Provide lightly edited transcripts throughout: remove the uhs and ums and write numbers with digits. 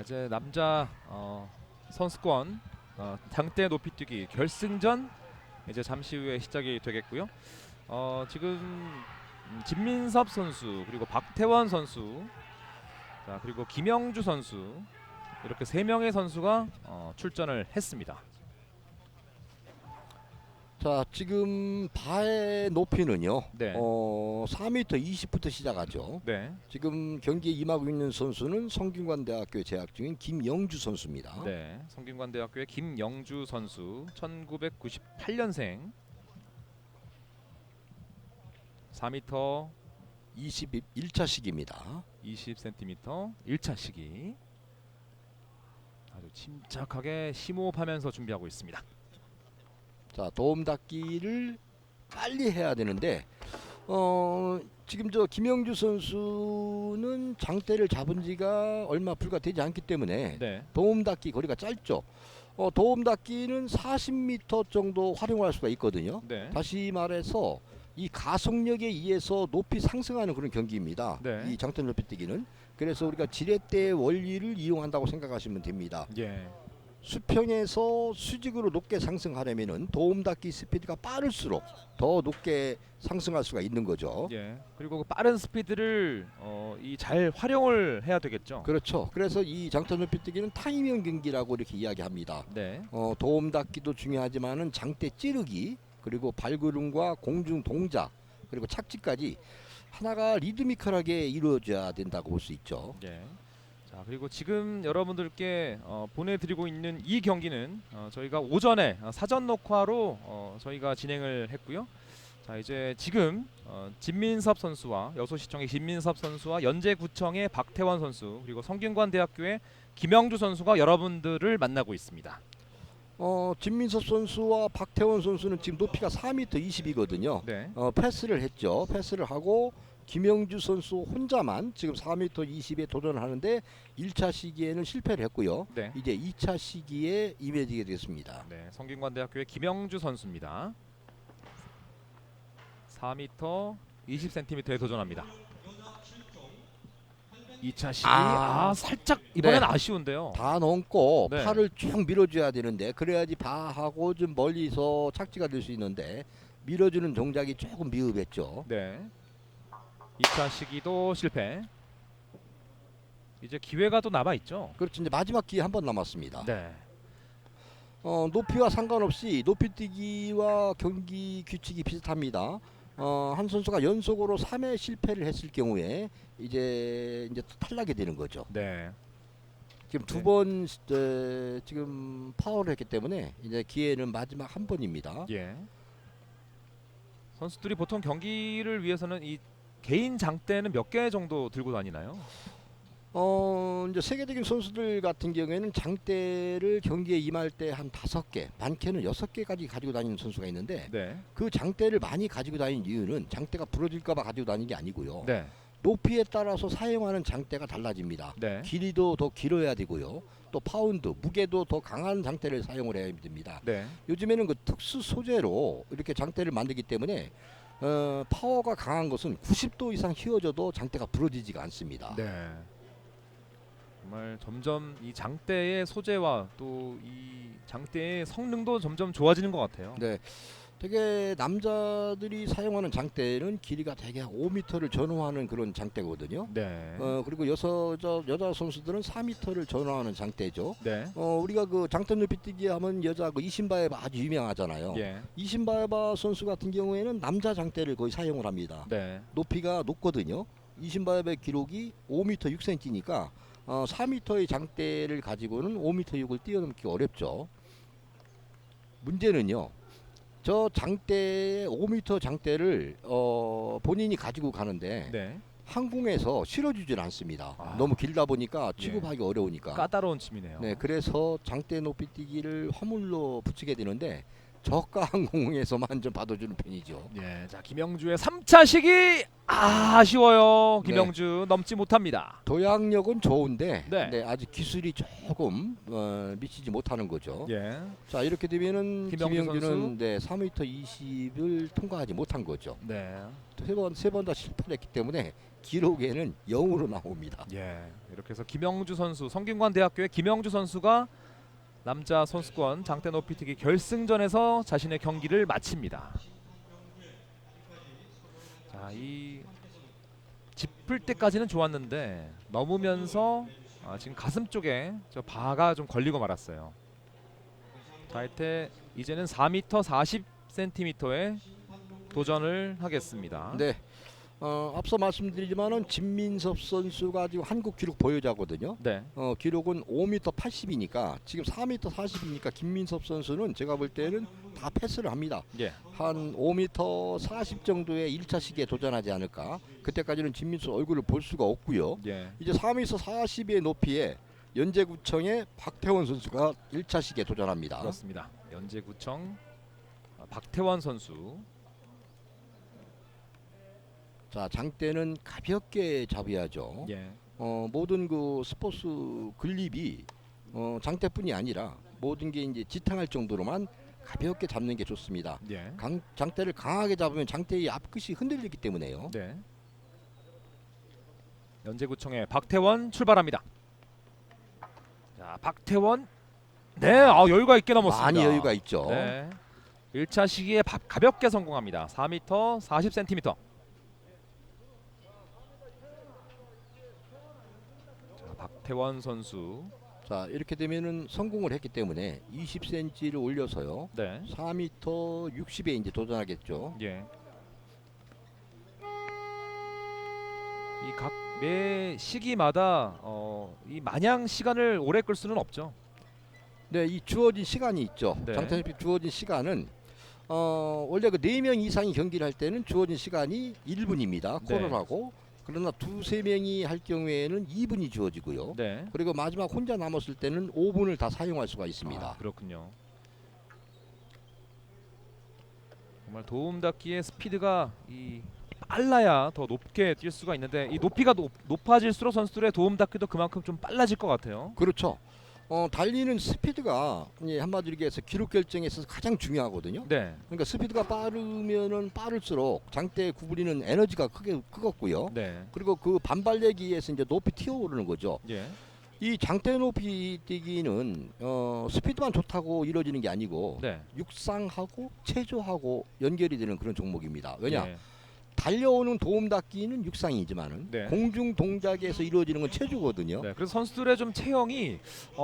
이제 남자 선수권 장대 높이뛰기 결승전 이제 잠시 후에 시작이 되겠고요. 지금 진민섭 선수 그리고 박태원 선수 자 그리고 김영주 선수 이렇게 세 명의 선수가 출전을 했습니다. 자, 지금 바의 높이는요. 네. 4m 20부터 시작하죠. 네. 지금 경기에 임하고 있는 선수는 성균관대학교에 재학 중인 김영주 선수입니다. 네. 성균관대학교의 김영주 선수 1998년생 4m 21차 시기입니다. 20cm 1차 시기 아주 침착하게 심호흡하면서 준비하고 있습니다. 자, 도움 닫기를 빨리 해야 되는데 지금 저 김영주 선수는 장대를 잡은 지가 얼마 불과 되지 않기 때문에 네. 도움 닫기 거리가 짧죠. 도움 닫기는 40m 정도 활용할 수가 있거든요. 네. 다시 말해서 이 가속력에 의해서 높이 상승하는 그런 경기입니다. 네. 이 장대 높이뛰기는 그래서 우리가 지렛대의 원리를 이용한다고 생각하시면 됩니다. 예. 수평에서 수직으로 높게 상승하려면은 도움 닫기 스피드가 빠를수록 더 높게 상승할 수가 있는 거죠. 예. 그리고 그 빠른 스피드를 이 잘 활용을 해야 되겠죠. 그렇죠. 그래서 이 장대 높이뛰기는 타이밍 경기라고 이렇게 이야기합니다. 네. 도움 닫기도 중요하지만은 장대 찌르기 그리고 발걸음과 공중 동작 그리고 착지까지 하나가 리드미컬하게 이루어져야 된다고 볼 수 있죠. 예. 자 그리고 지금 여러분들께 보내드리고 있는 이 경기는 저희가 오전에 사전 녹화로 저희가 진행을 했고요. 자 이제 지금 진민섭 선수와 여수시청의 진민섭 선수와 연제구청의 박태원 선수 그리고 성균관대학교의 김영주 선수가 여러분들을 만나고 있습니다. 진민섭 선수와 박태원 선수는 지금 높이가 4m 20이거든요. 네. 패스를 했죠. 패스를 하고 김영주 선수 혼자만 지금 4m 20에 도전을 하는데 1차 시기에는 실패를 했고요. 네. 이제 2차 시기에 임해지게 됐습니다. 네. 성균관대학교의 김영주 선수입니다. 4m 20cm에 도전합니다. 2차 시기 살짝 이번엔 네. 아쉬운데요. 다 넘고 네. 팔을 쭉 밀어줘야 되는데 그래야지 바하고 좀 멀리서 착지가 될 수 있는데 밀어주는 동작이 조금 미흡했죠. 네. 2차 시기도 실패. 이제 기회가 또 남아 있죠. 그렇죠. 이제 마지막 기회 한 번 남았습니다. 네. 높이와 상관없이 높이뛰기와 경기 규칙이 비슷합니다. 한 선수가 연속으로 3회 실패를 했을 경우에 이제 탈락이 되는 거죠. 네. 지금 네. 두 번 지금 파울을 했기 때문에 이제 기회는 마지막 한 번입니다. 예. 선수들이 보통 경기를 위해서는 이 개인 장대는 몇 개 정도 들고 다니나요? 이제 세계적인 선수들 같은 경우에는 장대를 경기에 임할 때 한 5개, 많게는 6개까지 가지고 다니는 선수가 있는데 네. 그 장대를 많이 가지고 다니는 이유는 장대가 부러질까봐 가지고 다니는 게 아니고요. 네. 높이에 따라서 사용하는 장대가 달라집니다. 네. 길이도 더 길어야 되고요. 또 파운드, 무게도 더 강한 장대를 사용을 해야 됩니다. 네. 요즘에는 그 특수 소재로 이렇게 장대를 만들기 때문에 파워가 강한 것은 90도 이상 휘어져도 장대가 부러지지가 않습니다. 네. 정말 점점 이 장대의 소재와 또 이 장대의 성능도 점점 좋아지는 것 같아요. 네. 되게 남자들이 사용하는 장대는 길이가 되게 5m를 전후하는 그런 장대거든요. 네. 그리고 여자 선수들은 4m를 전후하는 장대죠. 네. 우리가 그 장대 높이뛰기 하면 여자 그 이신바에바 아주 유명하잖아요. 예. 이신바에바 선수 같은 경우에는 남자 장대를 거의 사용을 합니다. 네. 높이가 높거든요. 이신바에바의 기록이 5m 6cm니까 4m의 장대를 가지고는 5m 6을 뛰어넘기 어렵죠. 문제는요. 저 장대 5m 장대를 본인이 가지고 가는데 네. 항공에서 실어주질 않습니다. 아. 너무 길다 보니까 취급하기 어려우니까. 까다로운 침이네요. 네, 그래서 장대 높이뛰기를 화물로 붙이게 되는데 저가 항공에서만 좀 받아주는 편이죠. 예. 자, 김영주의 3차 시기 아쉬워요. 네. 김영주 넘지 못합니다. 도약력은 좋은데 네. 아직 기술이 조금 미치지 못하는 거죠. 예. 자 이렇게 되면은 김영주 김영주는 3m 20을 통과하지 못한 거죠. 네. 세 번 다 실패를 했기 때문에 기록에는 0으로 나옵니다. 예. 이렇게 해서 김영주 선수, 성균관대학교의 김영주 선수가 남자 선수권 장대 높이뛰기 결승전에서 자신의 경기를 마칩니다. 자, 이 짚을 때까지는 좋았는데 넘으면서 지금 가슴 쪽에 저 바가 좀 걸리고 말았어요. 자, 이때 이제는 4m 40cm에 도전을 하겠습니다. 네. 앞서 말씀드리지만은 진민섭 선수가 지금 한국 기록 보유자거든요. 네. 기록은 5m 80이니까 지금 4m 40이니까 김민섭 선수는 제가 볼 때는 다 패스를 합니다. 예. 한 5m 40 정도의 1차 시기에 도전하지 않을까. 그때까지는 진민섭 얼굴을 볼 수가 없고요. 예. 이제 4m 40의 높이에 연제구청의 박태원 선수가 1차 시기에 도전합니다. 그렇습니다. 연제구청 박태원 선수. 자, 장대는 가볍게 잡아야죠. 예. 모든 그 스포츠 글립이 장대뿐이 아니라 모든 게 이제 지탱할 정도로만 가볍게 잡는 게 좋습니다. 예. 장대를 강하게 잡으면 장대의 앞끝이 흔들리기 때문에요. 네. 연제구청의 박태원 출발합니다. 자, 박태원. 네, 여유가 있게 넘었습니다. 많이 여유가 있죠. 네. 1차 시기에 가볍게 성공합니다. 4m 40cm. 자, 박태원 선수. 자, 이렇게 되면은 성공을 했기 때문에 20cm를 올려서요. 네. 4m 60에 이제 도전하겠죠. 예. 이 각 매 시기마다 이 마냥 시간을 오래 끌 수는 없죠. 네, 이 주어진 시간이 있죠. 네. 장태높이 주어진 시간은 원래 그 4명 이상이 경기를 할 때는 주어진 시간이 1분입니다. 네. 콜을 그러나 2~3명이 할 경우에는 2분이 주어지고요. 네. 그리고 마지막 혼자 남았을 때는 5분을 다 사용할 수가 있습니다. 그렇군요. 정말 도움닫기의 스피드가 빨라야 더 높게 뛸 수가 있는데 이 높이가 높아질수록 선수들의 도움닫기도 그만큼 좀 빨라질 것 같아요. 그렇죠. 달리는 스피드가 한마디로 얘기해서 기록 결정에 있어서 가장 중요하거든요. 네. 그러니까 스피드가 빠르면은 빠를수록 장대에 구부리는 에너지가 크겠고요. 네. 그리고 그 반발력에 의해서 이제 높이 튀어오르는 거죠. 예. 이 장대 높이 뛰기는 스피드만 좋다고 이루어지는 게 아니고 네. 육상하고 체조하고 연결이 되는 그런 종목입니다. 왜냐? 예. 달려오는 도움닫기는 육상이지만은 네. 공중 동작에서 이루어지는 건 체조거든요. 네. 그래서 선수들의 좀 체형이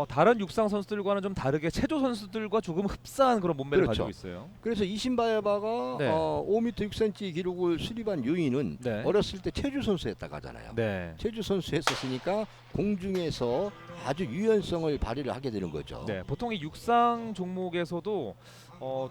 다른 육상 선수들과는 좀 다르게 체조 선수들과 조금 흡사한 그런 몸매를 그렇죠. 가지고 있어요. 그래서 이신바에바가 네. 5m 6cm 기록을 수립한 요인은 네. 어렸을 때 체조 선수였다고 하잖아요. 네. 체조 선수 했었으니까 공중에서 아주 유연성을 발휘를 하게 되는 거죠. 네. 보통 이 육상 종목에서도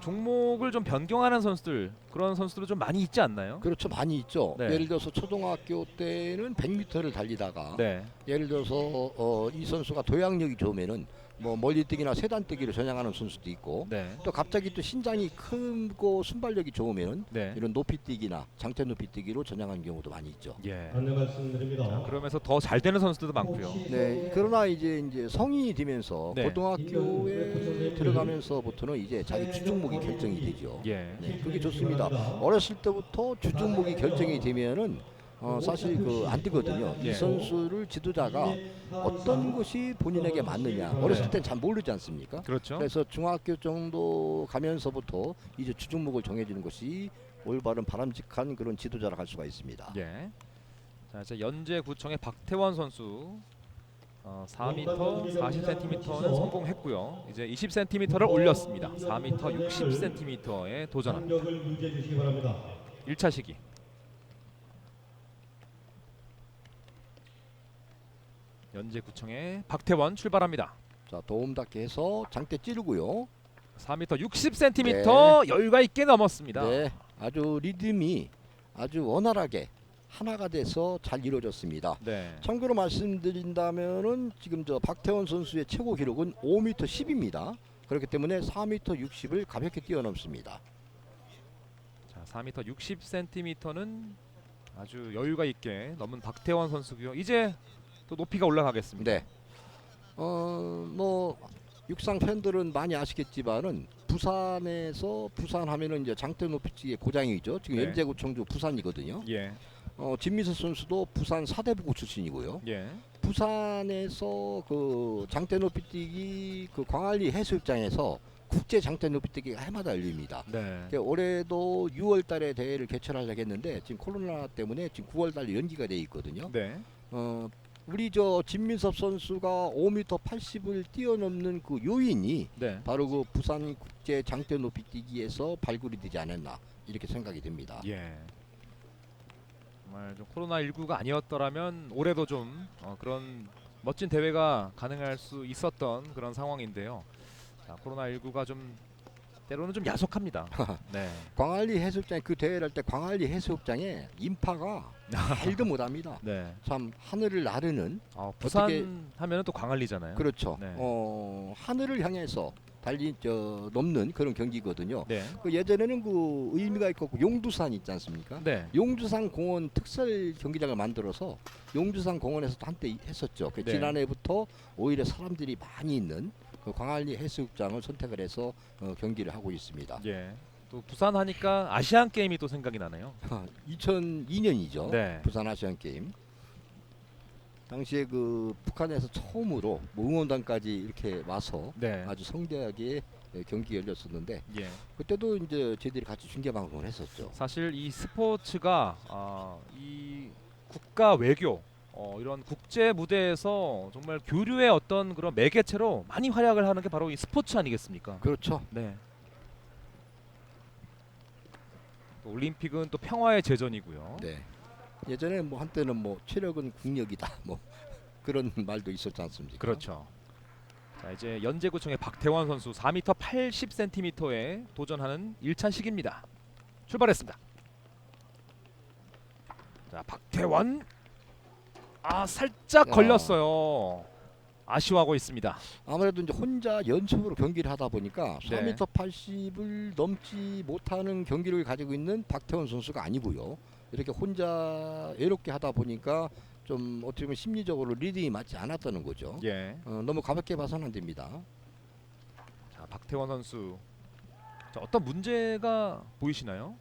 종목을 좀 변경하는 선수들, 그런 선수들은 좀 많이 있지 않나요? 그렇죠. 많이 있죠. 네. 예를 들어서 초등학교 때는 100m를 달리다가 네. 예를 들어서 이 선수가 도약력이 좋으면은 뭐 멀리뛰기나 세단뛰기를 전향하는 선수도 있고 네. 또 갑자기 또 신장이 크고 순발력이 좋으면 네. 이런 높이뛰기나 장대 높이뛰기로 전향하는 경우도 많이 있죠. 예. 안내 말씀드립니다. 그러면서 더 잘 되는 선수들도 많고요. 네, 그러나 이제 성인이 되면서 네. 고등학교에 들어가면서부터는 이제 자기 주종목이 결정이 되죠. 예. 네, 그게 좋습니다. 어렸을 때부터 주종목이 결정이 되면은 사실 안 뜨거든요. 예. 이 선수를 지도자가 어떤 것이 본인에게 맞느냐. 어렸을 땐 잘 모르지 않습니까? 그렇죠. 그래서 중학교 정도 가면서부터 이제 주종목을 정해주는 것이 올바른 바람직한 그런 지도자라 할 수가 있습니다. 예. 자, 이제 연제구청의 박태원 선수 4m 40cm는 성공했고요. 이제 20cm를 올렸습니다. 4m 60cm에 도전합니다. 간격을 유지해 주시기 바랍니다. 1차 시기. 연제구청의 박태원 출발합니다. 자, 도움닫기 해서 장대 찌르고요. 4m 60cm 네. 여유가 있게 넘었습니다. 네, 아주 리듬이 아주 원활하게 하나가 돼서 잘 이루어졌습니다. 네. 참고로 말씀드린다면은 지금 저 박태원 선수의 최고 기록은 5m 10입니다. 그렇기 때문에 4m 60을 가볍게 뛰어넘습니다. 자, 4m 60cm는 아주 여유가 있게 넘은 박태원 선수고요. 이제 또 높이가 올라가겠습니다. 네. 뭐 육상 팬들은 많이 아시겠지만은 부산에서 부산하면은 이제 장대 높이뛰기 고장이죠. 지금 네. 연제구청주 부산이거든요. 예. 진미수 선수도 부산 사대부고 출신이고요. 예. 부산에서 그 장대 높이뛰기 그 광안리 해수욕장에서 국제 장대 높이뛰기가 해마다 열립니다. 네. 그러니까 올해도 6월달에 대회를 개최하려고 했는데 지금 코로나 때문에 지금 9월달로 연기가 돼 있거든요. 네. 우리 저 진민섭 선수가 5m 80을 뛰어넘는 그 요인이 네. 바로 그 부산 국제 장대 높이뛰기에서 발굴이 되지 않았나 이렇게 생각이 됩니다. 예. 정말 좀 코로나19가 아니었더라면 올해도 좀 그런 멋진 대회가 가능할 수 있었던 그런 상황인데요. 자, 코로나19가 좀 때로는 좀 야속합니다. 네. 광안리 해수욕장 그 대회를 할 때 광안리 해수욕장에 인파가 말도 못합니다. 네. 참 하늘을 나르는 부산 어떻게- 하면은 또 광안리잖아요. 그렇죠. 네. 하늘을 향해서 넘는 그런 경기거든요. 네. 그 예전에는 그 의미가 있고 용두산 있지 않습니까? 네. 용두산 공원 특설 경기장을 만들어서 용두산 공원에서도 한때 했었죠. 네. 지난해부터 오히려 사람들이 많이 있는 그 광안리 해수욕장을 선택을 해서 경기를 하고 있습니다. 예. 또 부산 하니까 아시안 게임이 또 생각이 나네요. 2002년이죠. 네. 부산 아시안 게임. 당시에 그 북한에서 처음으로 뭐 응원단까지 이렇게 와서 네. 아주 성대하게 경기 열렸었는데 예. 그때도 이제 저희들이 같이 중계 방송을 했었죠. 사실 이 스포츠가 이 국가 외교 이런 국제 무대에서 정말 교류의 어떤 그런 매개체로 많이 활약을 하는 게 바로 이 스포츠 아니겠습니까? 그렇죠. 네. 또 올림픽은 또 평화의 제전이고요. 네. 예전에 뭐 한때는 뭐 체력은 국력이다 뭐 그런 말도 있었지 않습니까? 그렇죠. 자, 이제 연제구청의 박태원 선수 4m 80cm에 도전하는 1차식입니다. 출발했습니다. 자, 박태원 살짝 야. 걸렸어요. 아쉬워하고 있습니다. 아무래도 이제 혼자 연습으로 경기를 하다 보니까 네. 4m 80을 넘지 못하는 경기력을 가지고 있는 박태원 선수가 아니고요. 이렇게 혼자 외롭게 하다 보니까 좀 어떻게 보면 심리적으로 리듬이 맞지 않았다는 거죠. 예. 너무 가볍게 봐서는 안 됩니다. 자, 박태원 선수. 자, 어떤 문제가 보이시나요?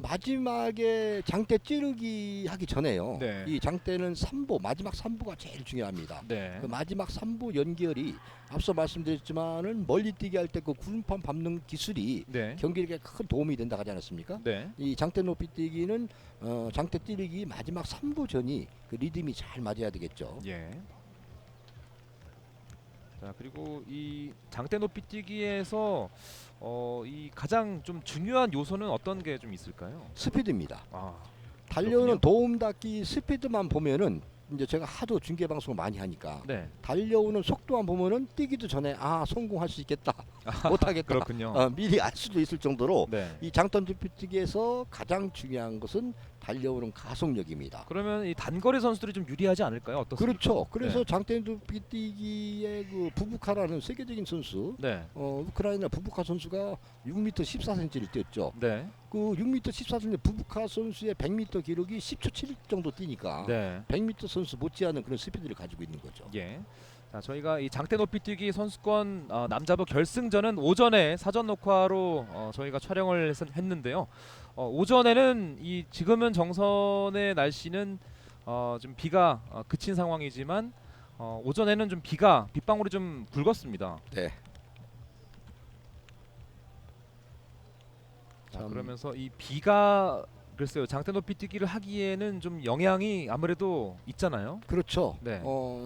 마지막에 장대 찌르기 하기 전에요. 네. 이 장대는 3보, 마지막 3보가 제일 중요합니다. 네. 그 마지막 3보 연결이 앞서 말씀드렸지만은 멀리 뛰기 할 때 그 구름판 밟는 기술이 네. 경기력에 큰 도움이 된다 하지 않았습니까? 네. 이 장대 높이 뛰기는 장대 찌르기 마지막 3보 전이 그 리듬이 잘 맞아야 되겠죠. 예. 자, 그리고 이 장대 높이 뛰기에서 이 가장 좀 중요한 요소는 어떤 게 좀 있을까요? 스피드입니다. 그렇군요. 달려오는 도움 닫기 스피드만 보면은 이제 제가 하도 중계 방송을 많이 하니까 네. 달려오는 속도만 보면은 뛰기도 전에 성공할 수 있겠다 못하겠다 그렇군요. 미리 알 수도 있을 정도로 네. 이 장대 높이 뛰기에서 가장 중요한 것은 달려오는 가속력입니다. 그러면 이 단거리 선수들이 좀 유리하지 않을까요? 어떻습니까? 그렇죠. 그래서 네. 장대 높이 뛰기의 그 부부카라는 세계적인 선수 네. 우크라이나 부부카 선수가 6m 14cm를 뛰었죠. 네. 그 6m 14cm 부부카 선수의 100m 기록이 10초 7 정도 뛰니까 네. 100m 선수 못지않은 그런 스피드를 가지고 있는 거죠. 예. 자, 저희가 이 장대 높이 뛰기 선수권 남자부 결승전은 오전에 사전 녹화로 저희가 촬영을 했는데요. 오전에는 이 지금은 정선의 날씨는 좀 비가 그친 상황이지만 오전에는 좀 빗방울이 좀 굵었습니다. 네. 자, 참. 그러면서 이 비가 글쎄요, 장대 높이 뛰기를 하기에는 좀 영향이 아무래도 있잖아요. 그렇죠. 네.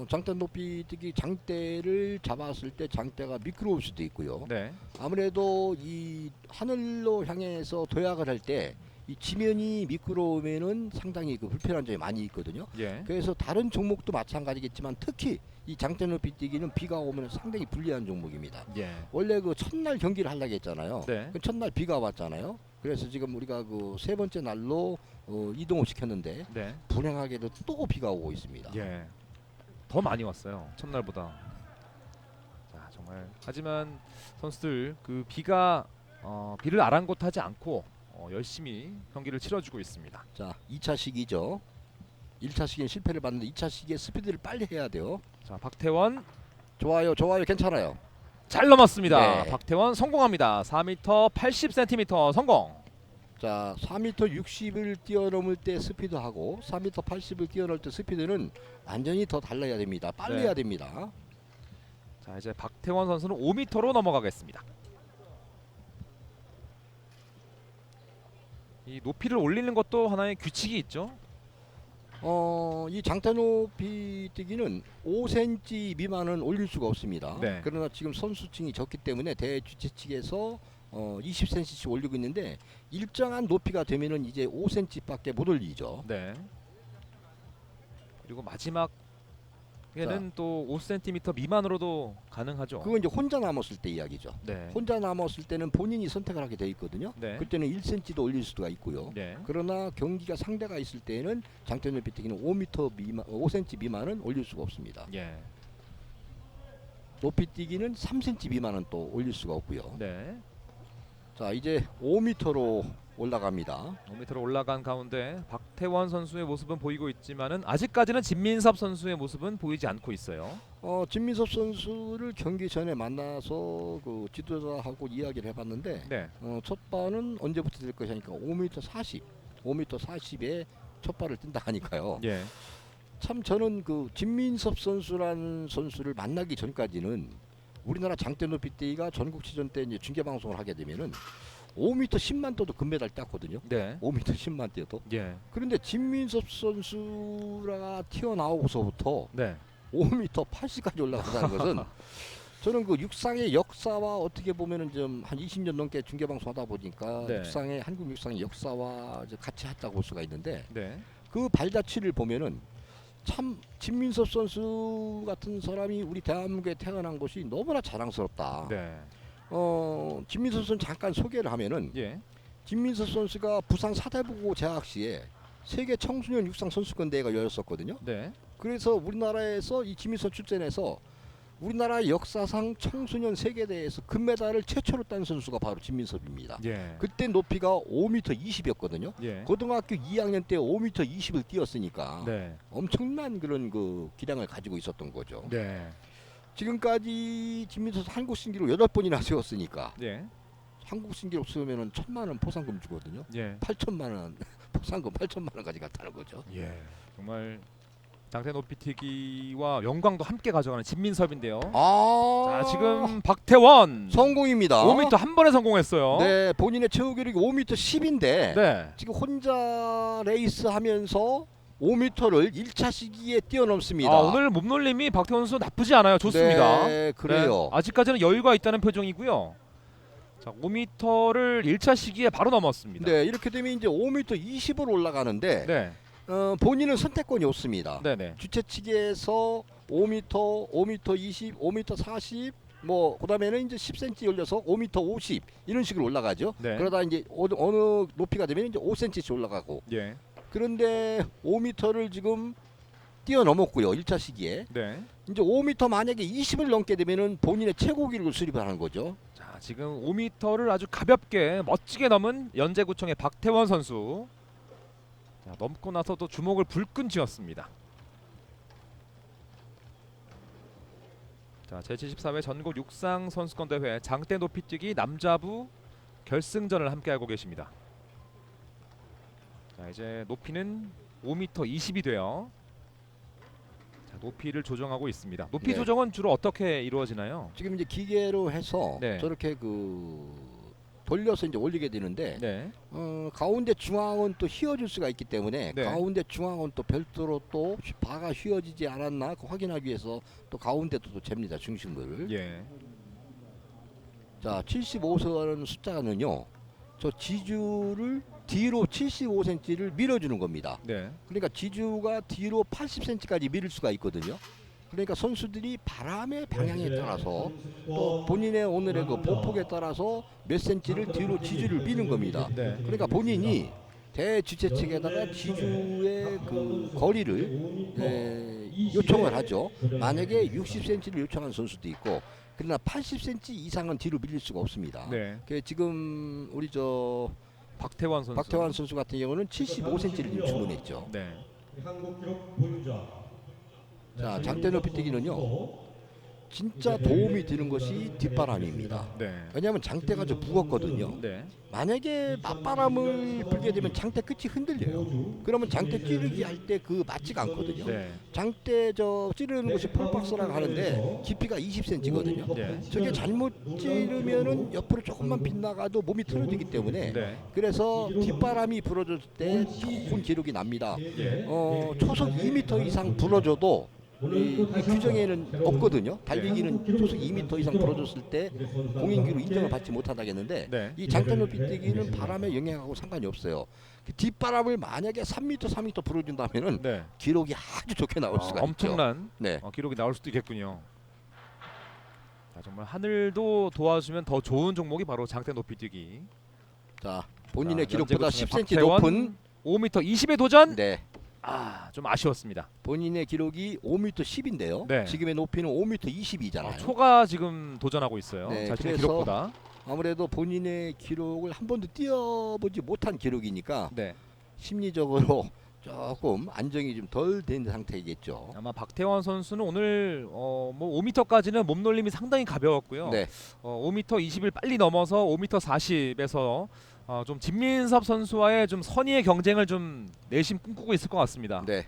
장대 높이 뛰기 장대를 잡았을 때 장대가 미끄러울 수도 있고요. 네. 아무래도 이 하늘로 향해서 도약을 할 때 이 지면이 미끄러우면은 상당히 그 불편한 점이 많이 있거든요. 예. 그래서 다른 종목도 마찬가지겠지만 특히 이 장대 높이 뛰기는 비가 오면 상당히 불리한 종목입니다. 예. 원래 그 첫날 경기를 하려고 했잖아요. 네. 그 첫날 비가 왔잖아요. 그래서 지금 우리가 그 세 번째 날로 이동을 시켰는데 네. 불행하게도 또 비가 오고 있습니다. 예. 더 많이 왔어요. 첫날보다. 자, 정말 하지만 선수들 그 비가 비를 아랑곳하지 않고 열심히 경기를 치러주고 있습니다. 자, 2차 시기죠. 1차 시기는 실패를 봤는데 2차 시기에 스피드를 빨리 해야 돼요. 자, 박태원 좋아요, 좋아요, 괜찮아요. 잘 넘었습니다. 네. 박태원 성공합니다. 4m 80cm 성공. 자, 4m 60을 뛰어넘을 때 스피드하고 4m 80을 뛰어넘을 때 스피드는 완전히 더 달라야 됩니다. 빨리 네. 해야 됩니다. 자, 이제 박태원 선수는 5m로 넘어가겠습니다. 이 높이를 올리는 것도 하나의 규칙이 있죠. 이 장타 높이 뛰기는 5cm 미만은 올릴 수가 없습니다. 네. 그러나 지금 선수층이 적기 때문에 대주최 측에서 20cm씩 올리고 있는데 일정한 높이가 되면은 이제 5cm밖에 못 올리죠. 네. 그리고 마지막에는 또 5cm 미만으로도 가능하죠. 그건 이제 혼자 남았을 때 이야기죠. 네. 혼자 남았을 때는 본인이 선택을 하게 돼 있거든요. 네. 그때는 1cm도 올릴 수가 있고요. 네. 그러나 경기가 상대가 있을 때는 장타 높이 뛰기는 5m 미만, 5cm 미만은 올릴 수가 없습니다. 예. 높이 뛰기는 3cm 미만은 또 올릴 수가 없고요. 네. 자, 이제 5m로 올라갑니다. 5m로 올라간 가운데 박태원 선수의 모습은 보이고 있지만은 아직까지는 진민섭 선수의 모습은 보이지 않고 있어요. 진민섭 선수를 경기 전에 만나서 그 지도자하고 이야기를 해봤는데 네. 첫 발은 언제부터 될 것이니까 5m 40, 5m 40에 첫 발을 뛴다 하니까요. 예. 참 저는 그 진민섭 선수라는 선수를 만나기 전까지는 우리나라 장대 높이 뛰기가 전국체전 때 이제 중계 방송을 하게 되면은 5m 10만 떠도 금메달 땄거든요. 네. 5m 10만 뛰어도. 예. 그런데 진민섭 선수가 튀어나오고서부터 네. 5m 80까지 올라간다는 것은 저는 그 육상의 역사와 어떻게 보면은 좀 한 20년 넘게 중계 방송하다 보니까 네. 육상의 한국 육상의 역사와 이제 같이 했다고 볼 수가 있는데 네. 그 발자취를 보면은 참 진민섭 선수 같은 사람이 우리 대한민국에 태어난 것이 너무나 자랑스럽다. 네. 진민섭 선수 잠깐 소개를 하면은 예. 진민섭 선수가 부산 사대부고 재학 시에 세계 청소년 육상 선수권 대회가 열렸었거든요. 네. 그래서 우리나라에서 이 진민섭 출전해서 우리나라 역사상 청소년 세계대회에서 금메달을 최초로 딴 선수가 바로 진민섭입니다. 예. 그때 높이가 5m 20이었거든요. 예. 고등학교 2학년 때 5m 20을 뛰었으니까 네. 엄청난 그런 그 기량을 가지고 있었던 거죠. 네. 지금까지 진민섭 한국 신기록 8번이나 세웠으니까 예. 한국 신기록 세우면은 1,000만 원 포상금 주거든요. 예. 8천만 원 포상금 8천만 원까지 갔다는 거죠. 예. 정말 장대 높이뛰기와 영광도 함께 가져가는 진민섭인데요. 자, 지금 박태원 성공입니다. 5m 한 번에 성공했어요. 네, 본인의 최고 기록이 5m 10인데 네. 지금 혼자 레이스하면서 5m를 1차 시기에 뛰어넘습니다. 오늘 몸놀림이 박태원 선수 나쁘지 않아요. 좋습니다. 네, 그래요. 네, 아직까지는 여유가 있다는 표정이고요. 자, 5m를 1차 시기에 바로 넘었습니다. 네, 이렇게 되면 이제 5m 20으로 올라가는데 네. 본인은 선택권이 없습니다. 네네. 주최 측에서 5m, 5m 20, 5m 40, 뭐 그다음에는 이제 10cm 올려서 5m 50 이런 식으로 올라가죠. 네. 그러다 이제 어느 높이가 되면 이제 5cm씩 올라가고. 예. 그런데 5m를 지금 뛰어넘었고요. 1차 시기에. 네. 이제 5m 만약에 20을 넘게 되면은 본인의 최고 기록을 수립을 하는 거죠. 자, 지금 5m를 아주 가볍게 멋지게 넘은 연제구청의 박태원 선수. 자, 넘고 나서도 주목을 불끈 쥐었습니다. 자, 제74회 전국 육상 선수권 대회 장대 높이뛰기 남자부 결승전을 함께하고 계십니다. 자, 이제 높이는 5m 20이 돼요. 자, 높이를 조정하고 있습니다. 높이 네. 조정은 주로 어떻게 이루어지나요? 지금 이제 기계로 해서 네. 저렇게 그 돌려서 이제 올리게 되는데 네. 가운데 중앙은 또 휘어질 수가 있기 때문에 네. 가운데 중앙은 또 별도로 또 바가 휘어지지 않았나 그 확인하기 위해서 또 가운데도 또 잽니다. 중심을. 예. 자, 75선은 숫자는요. 저 지주를 뒤로 75cm를 밀어주는 겁니다. 네. 그러니까 지주가 뒤로 80cm까지 밀을 수가 있거든요. 그러니까 선수들이 바람의 방향에 따라서 또 본인의 오늘의 그 보폭에 따라서 몇 센치를 뒤로 지주를 미는 겁니다. 네. 그러니까 본인이 대주최 측에다가 지주의 그 거리를 요청을 하죠. 만약에 60cm를 요청한 선수도 있고, 그러나 80cm 이상은 뒤로 밀릴 수가 없습니다. 네. 지금 우리 저 박태환 선수. 박태환 선수 같은 경우는 75cm를 주문했죠. 네. 한국 기록 보유자. 자, 장대 높이 뛰기는요. 진짜 도움이 되는 것이 뒷바람입니다. 네. 왜냐하면 장대가 좀 무겁거든요. 네. 만약에 맞바람을 불게 되면 장대 끝이 흔들려요. 그러면 장대 찌르기 할 때 그 맞지가 않거든요. 네. 장대 저 찌르는 것이 폴박스라고 하는데 깊이가 20cm거든요. 네. 저게 잘못 찌르면은 옆으로 조금만 빗나가도 몸이 틀어지기 때문에 네. 그래서 뒷바람이 불어줬을 때 좋은 기록이 납니다. 예. 초속 2m 이상 불어줘도 이 규정에는 없거든요. 달리기는 초속 2m 이상 불어줬을 때 공인기로 인정을 받지 못한다겠는데 네. 이 장대 높이 뛰기는 바람의 영향하고 상관이 없어요. 그 뒷바람을 만약에 3m, 4m 불어준다면은 네. 기록이 아주 좋게 나올 수가 있죠. 엄청난 네. 기록이 나올 수도 있겠군요. 자, 정말 하늘도 도와주면 더 좋은 종목이 바로 장대 높이 뛰기. 자, 본인의 자, 기록보다 연재구청의 10cm 박태원 높은 5m 20의 도전. 네. 좀 아쉬웠습니다. 본인의 기록이 5m 10인데요. 네. 지금의 높이는 5m 20이잖아요. 초가 지금 도전하고 있어요. 네, 자신의 그래서 기록보다. 아무래도 본인의 기록을 한 번도 뛰어보지 못한 기록이니까 네. 심리적으로 조금 안정이 좀 덜 된 상태이겠죠. 아마 박태원 선수는 오늘 뭐 5m까지는 몸놀림이 상당히 가벼웠고요. 네. 5m 20을 빨리 넘어서 5m 40에서 좀 진민섭 선수와의 좀 선의의 경쟁을 좀 내심 꿈꾸고 있을 것 같습니다. 네.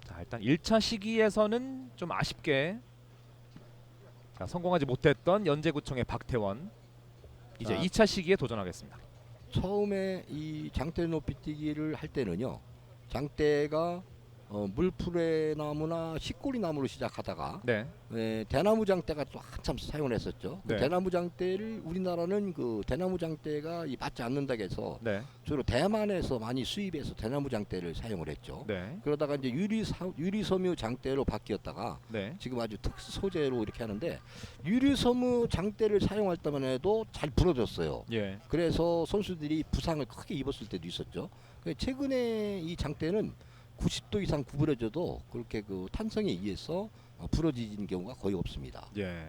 자, 일단 1차 시기에서는 좀 아쉽게 성공하지 못했던 연제구청의 박태원. 이제 자. 2차 시기에 도전하겠습니다. 처음에 이 장대 높이 뛰기를 할 때는요. 장대가 물풀의 나무나 식꼬리 나무로 시작하다가 네. 대나무 장대가 또 한참 사용을 했었죠. 그 네. 대나무 장대를 우리나라는 그 대나무 장대가 맞지 않는다고 해서 네. 주로 대만에서 많이 수입해서 대나무 장대를 사용을 했죠. 네. 그러다가 이제 유리섬유 장대로 바뀌었다가 네. 지금 아주 특수 소재로 이렇게 하는데 유리섬유 장대를 사용할 때만 해도 잘 부러졌어요. 예. 그래서 선수들이 부상을 크게 입었을 때도 있었죠. 최근에 이 장대는 90도 이상 구부러져도 그렇게 그 탄성에 의해서 부러지는 경우가 거의 없습니다. 예.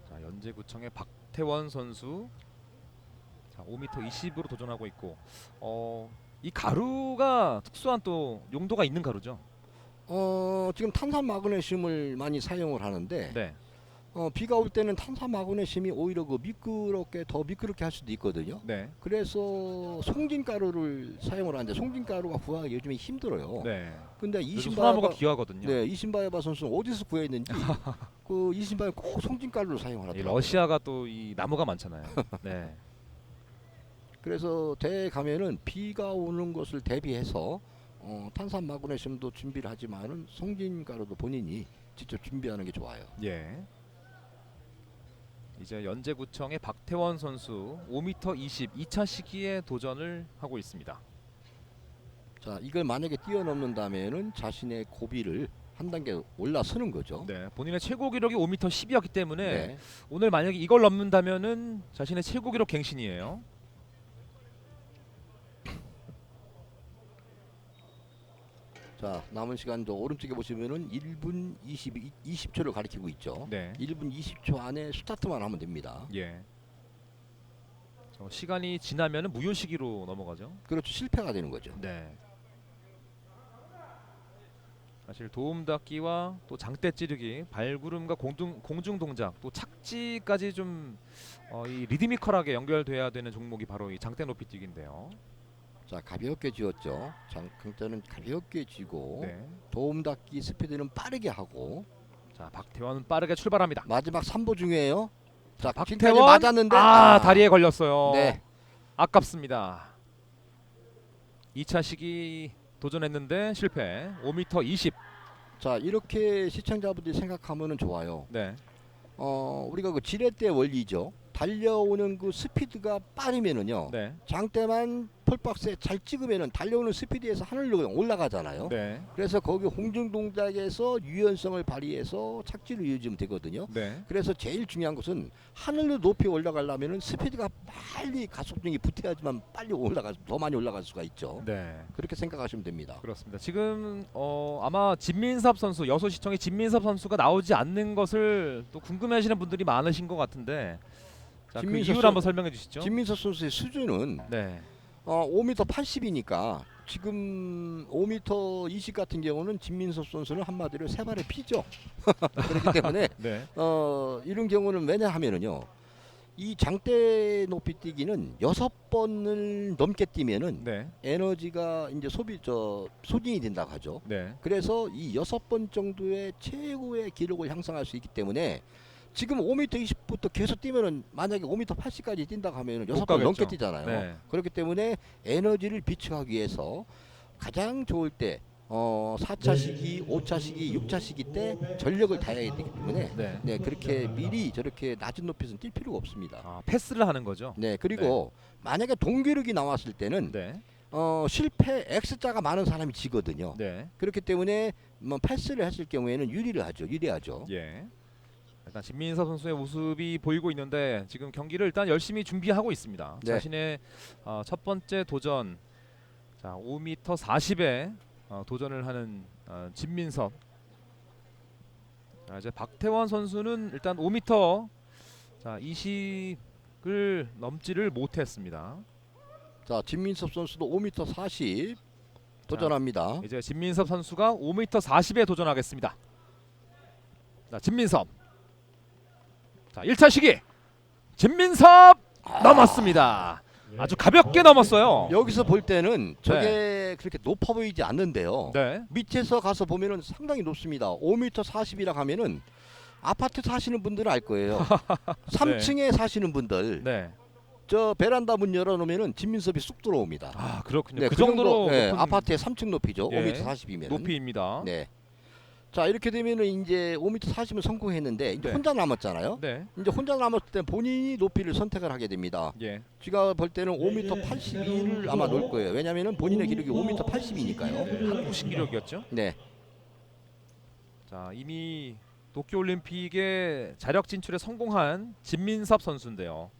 자, 연제구청의 박태원 선수. 자, 5m 20으로 도전하고 있고 이 가루가 특수한 또 용도가 있는 가루죠. 지금 탄산 마그네슘을 많이 사용을 하는데 네. 비가 올 때는 탄산 마그네슘이 오히려 그 더 미끄럽게 할 수도 있거든요. 네. 그래서 송진가루를 사용을 하는데 송진가루가 구하기 요즘에 힘들어요. 네. 근데 요즘 소나무가 이신바야바 귀하거든요. 네, 이신바야바 선수는 어디서 구했는지 그 이신바야 꼭 송진가루를 이 사용하더라고요. 러시아가 또 이 나무가 많잖아요. 네. 그래서 대회 가면은 비가 오는 것을 대비해서 탄산 마그네슘도 준비를 하지만은 송진가루도 본인이 직접 준비하는 게 좋아요. 예. 이제 연제구청의 박태원 선수 5m 20 2차 시기에 도전을 하고 있습니다. 자, 이걸 만약에 뛰어넘는다면은 자신의 고비를 한 단계 올라서는 거죠. 네. 본인의 최고 기록이 5m 10이었기 때문에 네. 오늘 만약에 이걸 넘는다면은 자신의 최고 기록 갱신이에요. 자, 남은 시간도 오른쪽에 보시면은 1분 20초를 가리키고 있죠. 네. 1분 20초 안에 스타트만 하면 됩니다. 예. 시간이 지나면은 무효 시기로 넘어가죠. 그렇죠. 실패가 되는 거죠. 네. 사실 도움 닫기와 또 장대 찌르기, 발구름과 공중 동작, 또 착지까지 좀 이 리드미컬하게 연결돼야 되는 종목이 바로 이 장대 높이 뛰기인데요. 자, 가볍게 쥐었죠. 장대는 가볍게 쥐고 네. 도움 닫기 스피드는 빠르게 하고 자, 박태원 빠르게 출발합니다. 마지막 3보 중요해요. 자, 박태원 지금까지 맞았는데 다리에 걸렸어요. 네. 아깝습니다. 2차 시기 도전했는데 실패. 5m 20. 자, 이렇게 시청자분들이 생각하면은 좋아요. 네. 우리가 그 지렛대 원리죠. 달려오는 그 스피드가 빠르면은요. 네. 장대만 폴박스에 잘 찍으면은 달려오는 스피드에서 하늘로 올라가잖아요. 네. 그래서 거기 홍중 동작에서 유연성을 발휘해서 착지를 이어지면 되거든요. 네. 그래서 제일 중요한 것은 하늘로 높이 올라가려면은 스피드가 빨리 가속력이 붙어야지만 빨리 더 많이 올라갈 수가 있죠. 네. 그렇게 생각하시면 됩니다. 그렇습니다. 지금 아마 진민섭 선수, 여수시청의 진민섭 선수가 나오지 않는 것을 또 궁금해하시는 분들이 많으신 것 같은데 자, 그 진민석 이유를 선- 한번 설명해 주시죠. 진민석 선수의 수준은 네. 5m 80이니까 지금 5m 20 같은 경우는 진민석 선수는 한마디로 세 발의 피죠. 그렇기 때문에 네. 이런 경우는 왜냐 하면은요. 이 장대 높이 뛰기는 6번을 넘게 뛰면은 네. 에너지가 이제 소진이 된다고 하죠. 네. 그래서 이 6번 정도의 최고의 기록을 향상할 수 있기 때문에 지금 5m 20부터 계속 뛰면은 만약에 5m 80까지 뛴다고 하면은 못 6번 가겠죠. 넘게 뛰잖아요. 네. 그렇기 때문에 에너지를 비축하기 위해서 가장 좋을 때 4차 시기, 5차 시기, 6차 시기 때 전력을 다해야 되기 때문에 네. 네, 그렇게 미리 저렇게 낮은 높이에서 뛸 필요가 없습니다. 아, 패스를 하는 거죠. 네, 그리고 만약에 동기록이 나왔을 때는 네. 실패 X자가 많은 사람이 지거든요. 네. 그렇기 때문에 뭐 패스를 했을 경우에는 유리하죠. 예. 일단 진민석 선수의 모습이 보이고 있는데 지금 경기를 일단 열심히 준비하고 있습니다. 네. 자신의 첫 번째 도전, 자 5m 40에 도전을 하는 진민석. 자, 이제 박태원 선수는 일단 5m 자 20을 넘지를 못했습니다. 자, 진민섭 선수도 5m 40 도전합니다. 이제 진민섭 선수가 5m 40에 도전하겠습니다. 자 진민섭. 자 1차 시기 진민섭 넘었습니다. 아주 가볍게 넘었어요. 여기서 볼 때는 저게 그렇게 높아 보이지 않는데요. 네. 밑에서 가서 보면은 상당히 높습니다. 5m 40이라 하면은 아파트 사시는 분들은 알 거예요. 3층에 사시는 분들 네. 저 베란다 문 열어놓으면은 진민섭이 쑥 들어옵니다. 아 그렇군요. 네, 그 정도로 네, 높은 아파트의 3층 높이죠. 예, 5m 40이면. 높이입니다. 네. 자 이렇게 되면은 이제 5m 40은 성공했는데 이제 네. 혼자 남았잖아요. 네. 이제 혼자 남았을 때 본인이 높이를 선택을 하게 됩니다. 예. 제가 볼 때는 5m 82를 아마 놓을 거예요. 왜냐면은 본인의 기록이 5m 80이니까요. 한국 신기록이었죠. 네. 자 이미 도쿄올림픽에 자력 진출에 성공한 진민섭 선수인데요.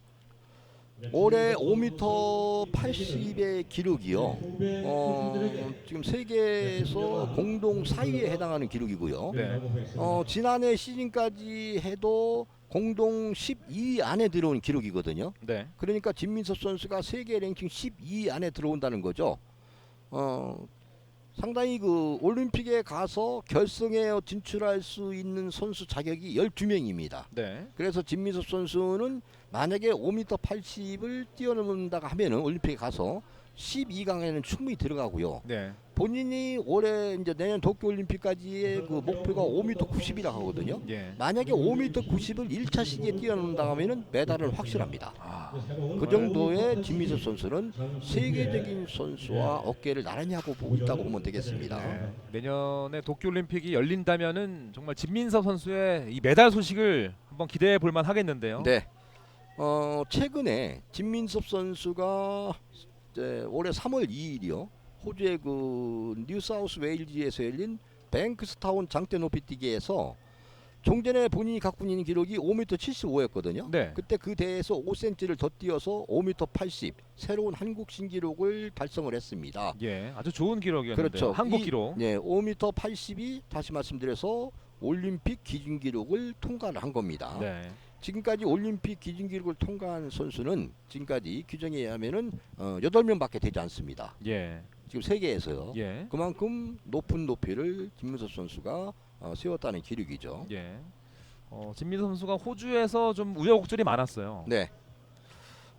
올해 5m 80의 기록이요. 지금 세계에서 공동 4위에 해당하는 기록이고요. 네. 지난해 시즌까지 해도 공동 12위 안에 들어온 기록이거든요. 네. 그러니까 진민섭 선수가 세계 랭킹 12위 안에 들어온다는 거죠. 상당히 그 올림픽에 가서 결승에 진출할 수 있는 선수 자격이 12명입니다. 네. 그래서 진민섭 선수는 만약에 5m 80을 뛰어넘는다고 하면은 올림픽에 가서 12강에는 충분히 들어가고요. 네. 본인이 올해 이제 내년 도쿄 올림픽까지의 그 목표가 5m 90이라고 하거든요. 예. 만약에 5m 90을 1차 시기에 뛰어넘는다고 하면은 메달은 확실합니다. 아, 그 정도의 진민섭 선수는 세계적인 선수와 어깨를 나란히 하고 보고 있다고 보면 되겠습니다. 네. 내년에 도쿄올림픽이 열린다면은 정말 진민섭 선수의 이 메달 소식을 한번 기대해 볼 만 하겠는데요. 네. 최근에 진민섭 선수가 이제 올해 3월 2일이요. 호주의 그 뉴사우스 웨일즈에서 열린 뱅크스타운 장대 높이뛰기에서 종전에 본인이 갖고 있는 기록이 5m 75였거든요. 네. 그때 그 대회에서 5cm를 더 뛰어서 5m 80 새로운 한국 신기록을 달성을 했습니다. 예. 아주 좋은 기록이었는데요. 그렇죠. 한국 기록. 네, 5m 80이 다시 말씀드려서 올림픽 기준 기록을 통과를 한 겁니다. 네. 지금까지 올림픽 기준 기록을 통과한 선수는 지금까지 규정에 의하면은 8명밖에 되지 않습니다. 예. 지금 세계에서요. 예. 그만큼 높은 높이를 진민섭 선수가 세웠다는 기록이죠. 예. 진민섭 선수가 호주에서 좀 우여곡절이 많았어요. 네.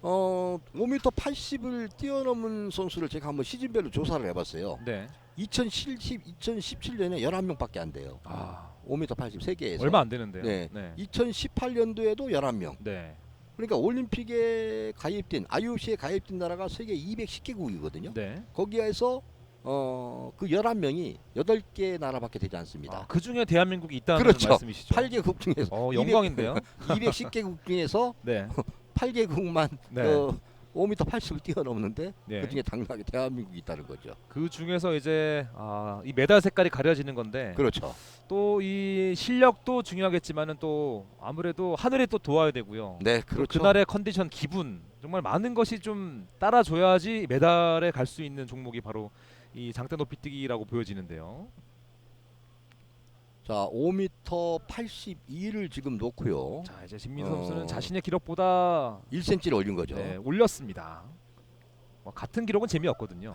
5m 80을 뛰어넘은 선수를 제가 한번 시즌별로 조사를 해봤어요. 네. 2017년에 11명밖에 안 돼요. 아, 5m 80 세계에서. 얼마 안 되는데요. 네. 네. 2018년도에도 11명. 네. 그러니까 올림픽에 가입된 IOC에 가입된 나라가 세계 210개국이거든요. 네. 거기에서 그 11명이 8개 나라밖에 되지 않습니다. 그 중에 대한민국이 있다는 그렇죠. 말씀이시죠? 8개국 중에서 영광인데요. 210개국 중에서 네. 8개국만 네. 5m 80을 뛰어넘는데 네. 그 중에 당연하게 대한민국이 있다는 거죠. 그 중에서 이제 이 메달 색깔이 가려지는 건데 그렇죠. 또 이 실력도 중요하겠지만은 또 아무래도 하늘이 또 도와야 되고요. 네, 또 그렇죠. 그날의 컨디션, 기분 정말 많은 것이 좀 따라줘야지 메달에 갈 수 있는 종목이 바로 이 장대 높이뛰기라고 보여지는데요. 자, 5m 82를 지금 놓고요. 자, 이제 진민섭 선수는 어. 자신의 기록보다 1cm를 올린 거죠. 네, 올렸습니다. 뭐 같은 기록은 재미없거든요.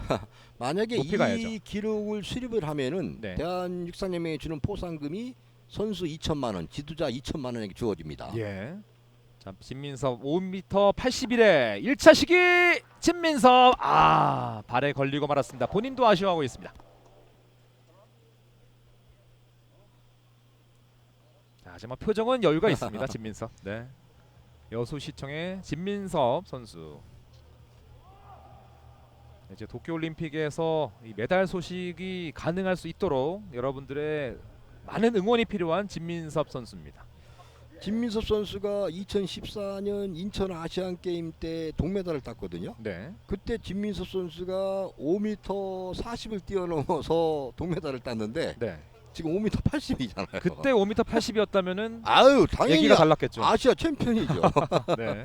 만약에 높이 이 가야죠. 기록을 수립을 하면은 네. 대한육상연맹이 주는 포상금이 선수 2천만 원, 지도자 2천만 원에게 주어집니다. 예. 자, 진민섭 5m 81에 1차 시기 진민섭 발에 걸리고 말았습니다. 본인도 아쉬워하고 있습니다. 자, 하지만 표정은 여유가 있습니다. 진민섭. 네. 여수시청의 진민섭 선수. 이제 도쿄올림픽에서 이 메달 소식이 가능할 수 있도록 여러분들의 많은 응원이 필요한 진민섭 선수입니다. 진민섭 선수가 2014년 인천 아시안 게임 때 동메달을 땄거든요. 네. 그때 진민섭 선수가 5m 40을 뛰어넘어서 동메달을 땄는데 네. 지금 5m 80이잖아요. 그때 5m 80이었다면은 아유, 당연히 얘기가 달랐겠죠. 아시아 챔피언이죠. 네.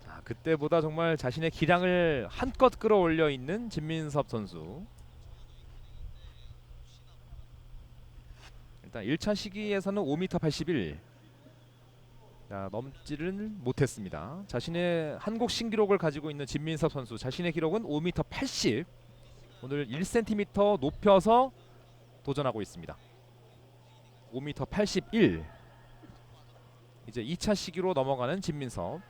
자, 그때보다 정말 자신의 기량을 한껏 끌어올려 있는 진민섭 선수. 일단 1차 시기에서는 5m 81. 자, 넘지는 못했습니다. 자신의 한국 신기록을 가지고 있는 진민섭 선수. 자신의 기록은 5m 80. 오늘 1cm 높여서 도전하고 있습니다. 5m 81. 이제 2차 시기로 넘어가는 진민섭.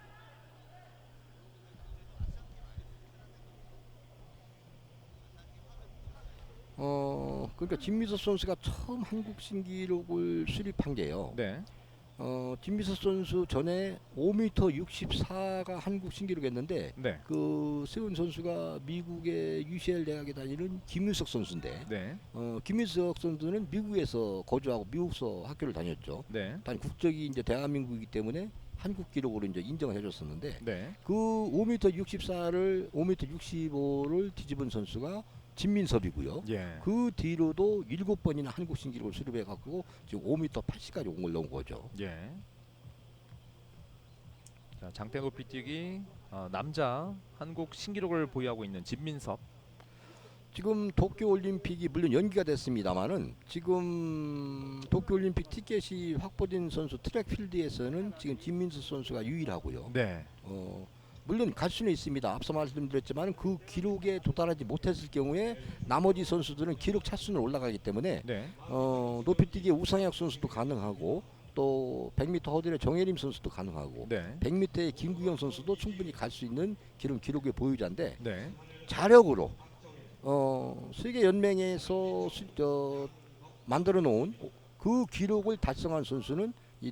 그러니까 진민섭 선수가 처음 한국 신기록을 수립한 게요. 네. 진민섭 선수 전에 5m 64가 한국 신기록이었는데 네. 그 세운 선수가 미국의 UCL 대학에 다니는 김윤석 선수인데 네. 김윤석 선수는 미국에서 거주하고 미국서 학교를 다녔죠. 네. 단 국적이 이제 대한민국이기 때문에 한국 기록으로 이제 인정을 해줬었는데 네. 그 5m 64를 5m 65를 뒤집은 선수가 진민섭이고요. 예. 그 뒤로도 7번이나 한국 신기록을 수립해 갖고 지금 5m 80까지 올라온 거죠. 예. 자, 장대 높이뛰기 남자 한국 신기록을 보유하고 있는 진민섭. 지금 도쿄 올림픽이 물론 연기가 됐습니다만은 지금 도쿄 올림픽 티켓이 확보된 선수 트랙 필드에서는 지금 진민섭 선수가 유일하고요. 네. 물론 갈 수는 있습니다. 앞서 말씀드렸지만 그 기록에 도달하지 못했을 경우에 나머지 선수들은 기록 차순으로 올라가기 때문에 네. 높이뛰기 우상혁 선수도 가능하고 또 100m 허들의 정혜림 선수도 가능하고 네. 100m의 김구경 선수도 충분히 갈 수 있는 기록의 보유자인데 네. 자력으로 세계 연맹에서 만들어 놓은 그 기록을 달성한 선수는 이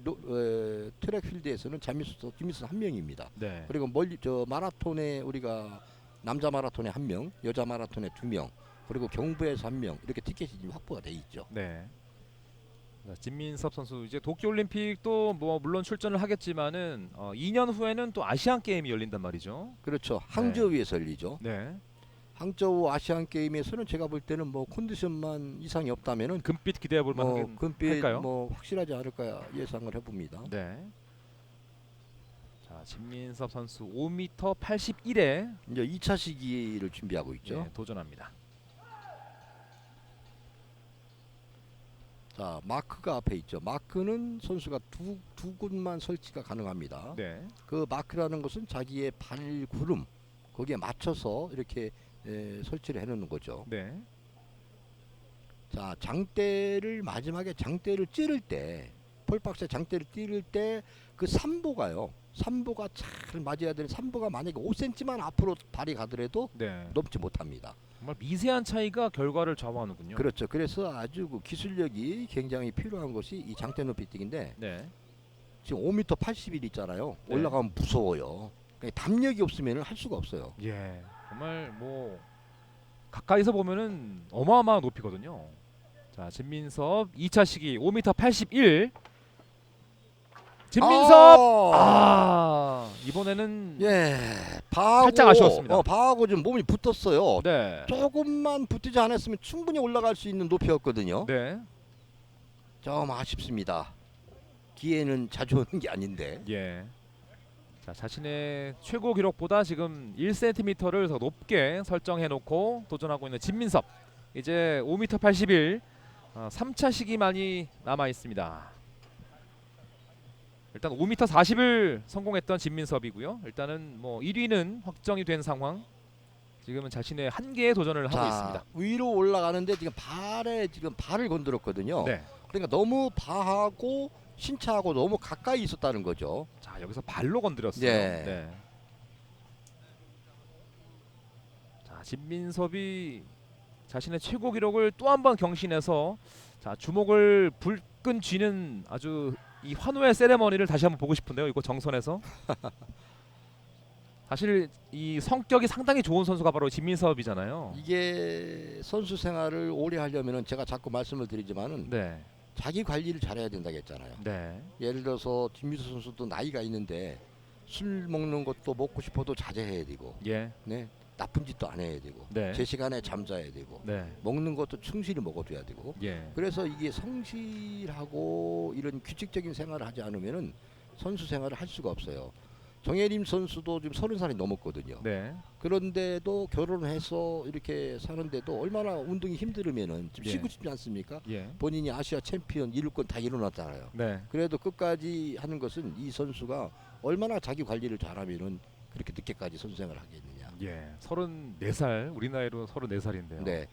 트랙 필드에서는 진민섭 한 명입니다. 네. 그리고 멀리 마라톤에 우리가 남자 마라톤에 한 명, 여자 마라톤에 2명, 그리고 경부에서 한 명 이렇게 티켓이 지금 확보가 돼 있죠. 네. 자, 진민섭 선수 이제 도쿄 올림픽도 뭐 물론 출전을 하겠지만은 2년 후에는 또 아시안 게임이 열린단 말이죠. 그렇죠. 항저우에서 열리죠. 네. 항저우 아시안 게임에서는 제가 볼 때는 뭐 컨디션만 이상이 없다면은 금빛 기대해 볼 만한 금빛 할까요? 뭐 확실하지 않을까 예상을 해봅니다. 네. 자, 진민섭 선수 5m 81에 이제 2차 시기를 준비하고 있죠. 도전합니다. 자, 마크가 앞에 있죠. 마크는 선수가 두 곳만 설치가 가능합니다. 네. 그 마크라는 것은 자기의 발구름 거기에 맞춰서 이렇게 설치를 해놓는 거죠. 네. 자, 마지막에 장대를 찌를 때 폴박스에 장대를 찌를 때 그 삼보가 잘 맞아야 되는 삼보가 만약에 5cm만 앞으로 발이 가더라도 네. 넘지 못합니다. 정말 미세한 차이가 결과를 좌우하는군요. 그렇죠. 그래서 아주 그 기술력이 굉장히 필요한 것이 이 장대 높이뛰기인데 네. 지금 5m 81 있잖아요. 네. 올라가면 무서워요. 그러니까 담력이 없으면 할 수가 없어요. 예. 정말 뭐 가까이서 보면은 어마어마한 높이거든요. 자, 진민섭 2차 시기 5m 81. 진민섭 이번에는 예, 방하고, 살짝 아쉬웠습니다. 방하고 좀 몸이 붙었어요. 네. 조금만 붙지 않았으면 충분히 올라갈 수 있는 높이였거든요. 네. 좀 아쉽습니다. 기회는 자주 오는 게 아닌데. 예. 자, 자신의 최고 기록보다 지금 1cm를 더 높게 설정해 놓고 도전하고 있는 진민섭. 이제 5m 81. 3차 시기만이 남아 있습니다. 일단 5m 40을 성공했던 진민섭이고요. 일단은 뭐 1위는 확정이 된 상황. 지금은 자신의 한계에 도전을 하고 있습니다. 위로 올라가는데 지금 발을 건드렸거든요. 네. 그러니까 너무 발하고 신차하고 너무 가까이 있었다는 거죠. 자, 여기서 발로 건드렸어요. 네. 네. 자, 진민섭이 자신의 최고 기록을 또 한 번 경신해서 자, 주목을 불끈 쥐는 아주 이 환호의 세레머니를 다시 한번 보고 싶은데요. 이거 정선에서. 사실 이 성격이 상당히 좋은 선수가 바로 진민섭이잖아요. 이게 선수 생활을 오래 하려면은 제가 자꾸 말씀을 드리지만은 네. 자기 관리를 잘해야 된다고 했잖아요. 네. 예를 들어서 김민수 선수도 나이가 있는데 술 먹는 것도 먹고 싶어도 자제해야 되고, 예. 네, 나쁜 짓도 안 해야 되고, 네. 제 시간에 잠자야 되고, 네. 먹는 것도 충실히 먹어줘야 되고. 예. 그래서 이게 성실하고 이런 규칙적인 생활을 하지 않으면은 선수 생활을 할 수가 없어요. 정예림 선수도 지금 30살이 넘었거든요. 네. 그런데도 결혼해서 이렇게 사는데도 얼마나 운동이 힘들으면은 좀 예. 쉬고 싶지 않습니까? 예. 본인이 아시아 챔피언 이룰 건 다 이뤄놨잖아요. 네. 그래도 끝까지 하는 것은 이 선수가 얼마나 자기 관리를 잘하면은 그렇게 늦게까지 선수 생활을 하겠느냐. 예. 34살. 우리 나이로 34살인데요. 네.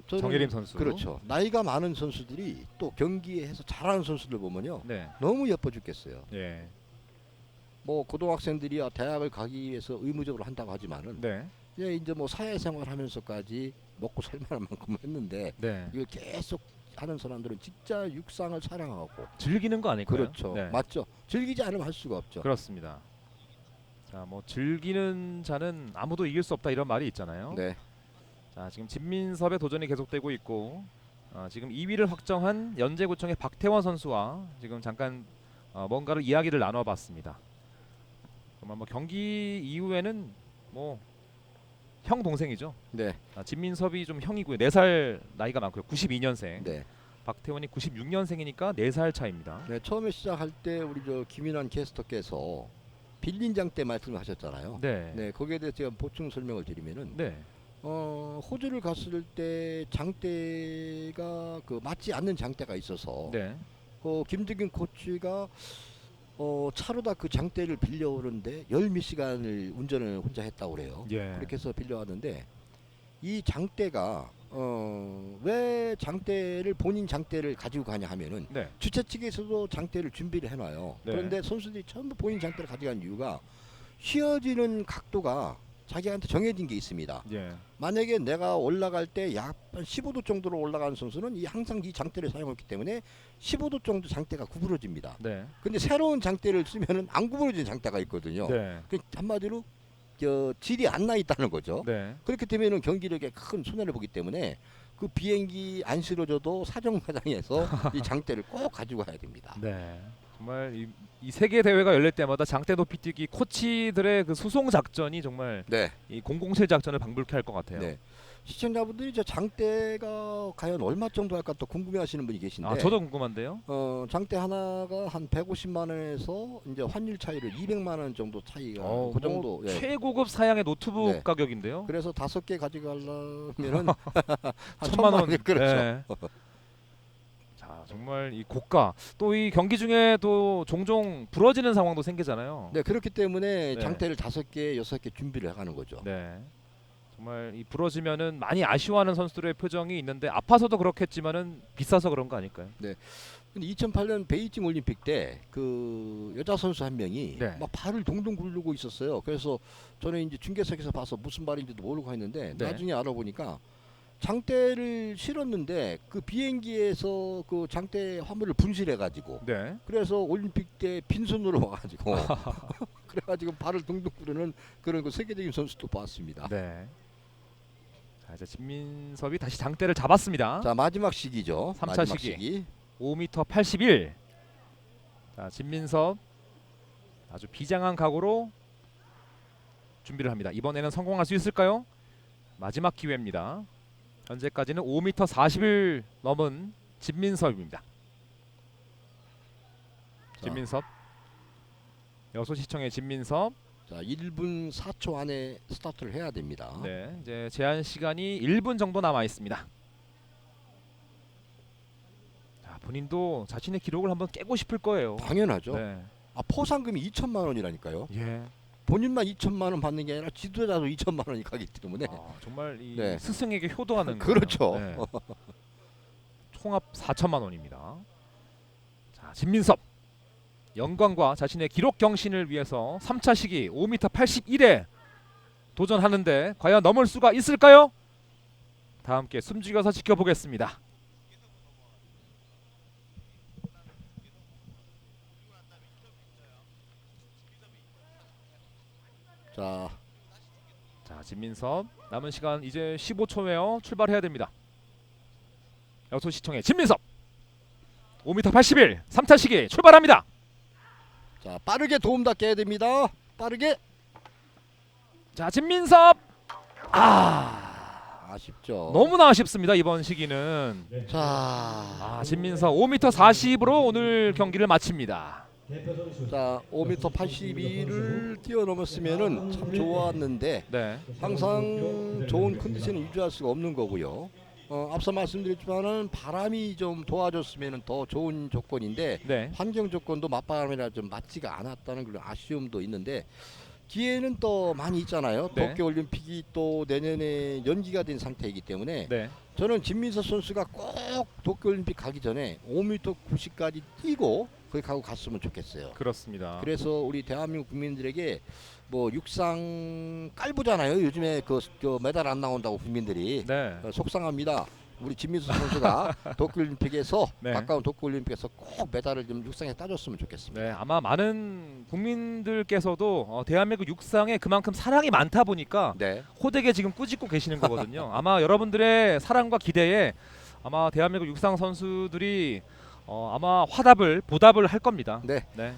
저는 정예림 선수. 그렇죠. 나이가 많은 선수들이 또 경기에 해서 잘하는 선수들 보면요. 네. 너무 예뻐 죽겠어요. 예. 뭐 고등학생들이야 대학을 가기 위해서 의무적으로 한다고 하지만은 네. 이제 뭐 사회생활 하면서까지 먹고 살만한 만큼 했는데 네. 이걸 계속 하는 사람들은 진짜 육상을 사랑하고 즐기는 거 아닐까요? 그렇죠. 네. 맞죠. 즐기지 않으면 할 수가 없죠. 그렇습니다. 자, 뭐 즐기는 자는 아무도 이길 수 없다 이런 말이 있잖아요. 네. 자, 지금 진민섭의 도전이 계속되고 있고 지금 2위를 확정한 연제구청의 박태원 선수와 지금 잠깐 뭔가를 이야기를 나눠봤습니다. 그럼 뭐 경기 이후에는 뭐 형 동생이죠. 네. 진민섭이 좀 형이고요. 4살 나이가 많고요. 92년생. 네. 박태원이 96년생이니까 4살 차입니다. 네. 처음에 시작할 때 우리 저 김인환 캐스터께서 빌린 장대 말씀을 하셨잖아요. 네. 네. 거기에 대해서 제가 보충 설명을 드리면은 네. 호주를 갔을 때 장대가 그 맞지 않는 장대가 있어서 네. 김득인 코치가 차로다 그 장대를 빌려오는데 10몇 시간을 운전을 혼자 했다고 그래요. 예. 그렇게 해서 빌려왔는데 이 장대가 왜 장대를 본인 장대를 가지고 가냐 하면은 네. 주최 측에서도 장대를 준비를 해놔요. 네. 그런데 선수들이 전부 본인 장대를 가져간 이유가 휘어지는 각도가 자기한테 정해진 게 있습니다. 예. 만약에 내가 올라갈 때 약 한 15도 정도로 올라가는 선수는 항상 이 장대를 사용했기 때문에 15도 정도 장대가 구부러집니다. 네. 근데 새로운 장대를 쓰면은 안 구부러지는 장대가 있거든요. 네. 그 한마디로 질이 안 나 있다는 거죠. 네. 그렇기 때문에는 경기력에 큰 손해를 보기 때문에 그 비행기 안 실어줘도 사정사장에서 이 장대를 꼭 가지고 가야 됩니다. 네. 정말 이 세계 대회가 열릴 때마다 장대 높이뛰기 코치들의 그 수송 작전이 정말 네. 이 007 작전을 방불케 할 것 같아요. 네. 시청자분들이 저 장대가 과연 얼마 정도 할까 또 궁금해하시는 분이 계신데. 저도 궁금한데요. 장대 하나가 한 150만 원에서 이제 환율 차이를 200만 원 정도 차이가 그 정도. 뭐 예. 최고급 사양의 노트북 네. 가격인데요. 그래서 5개 가져가려면은 한 1,000만 원. 그렇죠. 네. 자, 정말 이 고가 또 이 경기 중에도 종종 부러지는 상황도 생기잖아요. 네, 그렇기 때문에 네. 장대를 5개, 6개 준비를 해가는 거죠. 네. 정말 이 부러지면은 많이 아쉬워하는 선수들의 표정이 있는데 아파서도 그렇겠지만은 비싸서 그런 거 아닐까요? 근데 2008년 베이징 올림픽 때 그 여자 선수 한 명이 네. 막 발을 동동 굴르고 있었어요. 그래서 저는 이제 중계석에서 봐서 무슨 말인지도 모르고 했는데 네. 나중에 알아보니까 장대를 실었는데 그 비행기에서 그 장대 화물을 분실해가지고 네. 그래서 올림픽 때 빈손으로 와가지고 그래가지고 발을 동동 구르는 그런 그 세계적인 선수도 봤습니다. 네. 자, 이제 진민섭이 다시 장대를 잡았습니다. 자, 마지막 시기죠. 3차 마지막 시기. 5m 81. 자, 진민섭 아주 비장한 각오로 준비를 합니다. 이번에는 성공할 수 있을까요? 마지막 기회입니다. 현재까지는 5m 40을 넘은 진민섭입니다. 진민섭. 여수시청의 진민섭. 자, 1분 4초 안에 스타트를 해야 됩니다. 네, 이제 제한 시간이 1분 정도 남아 있습니다. 본인도 자신의 기록을 한번 깨고 싶을 거예요. 당연하죠. 네. 아, 포상금이 2천만 원이라니까요. 예. 본인만 2천만 원 받는 게 아니라 지도자도 2천만 원이 가기 때문에 정말 이 네. 스승에게 효도하는 그렇죠. 거예요. 네. 총합 4천만 원입니다. 자, 진민섭 영광과 자신의 기록 경신을 위해서 3차 시기 5m 81에 도전하는데 과연 넘을 수가 있을까요? 다 함께 숨죽여서 지켜보겠습니다. 자, 자, 진민섭 남은 시간 이제 15초예요. 출발해야 됩니다. 여수시청의 진민섭 5m 81 3차 시기 출발합니다. 자, 빠르게 도움닫게 해야 됩니다. 빠르게. 자, 진민섭 아쉽죠. 너무나 아쉽습니다. 이번 시기는. 자, 진민섭 5m 40으로 오늘 경기를 마칩니다. 대표 선수 자, 5m 82를 뛰어넘었으면은 참 좋았는데 네. 항상 좋은 컨디션을 유지할 수가 없는 거고요. 앞서 말씀드렸지만은 바람이 좀 도와줬으면은 더 좋은 조건인데 네. 환경 조건도 맞바람이라 좀 맞지가 않았다는 그런 아쉬움도 있는데 기회는 또 많이 있잖아요. 네. 도쿄올림픽이 또 내년에 연기가 된 상태이기 때문에 네. 저는 진민서 선수가 꼭 도쿄올림픽 가기 전에 5m 90까지 뛰고 거기 가고 갔으면 좋겠어요. 그렇습니다. 그래서 우리 대한민국 국민들에게 뭐 육상 깔보잖아요. 요즘에 그 메달 안 나온다고 국민들이 네. 속상합니다. 우리 진민수 선수가 도쿄올림픽에서 네. 가까운 도쿄올림픽에서 꼭 메달을 좀 육상에 따줬으면 좋겠습니다. 네, 아마 많은 국민들께서도 대한민국 육상에 그만큼 사랑이 많다 보니까 네. 호되게 지금 꾸짖고 계시는 거거든요. 아마 여러분들의 사랑과 기대에 아마 대한민국 육상 선수들이 아마 보답을 할 겁니다. 네. 네.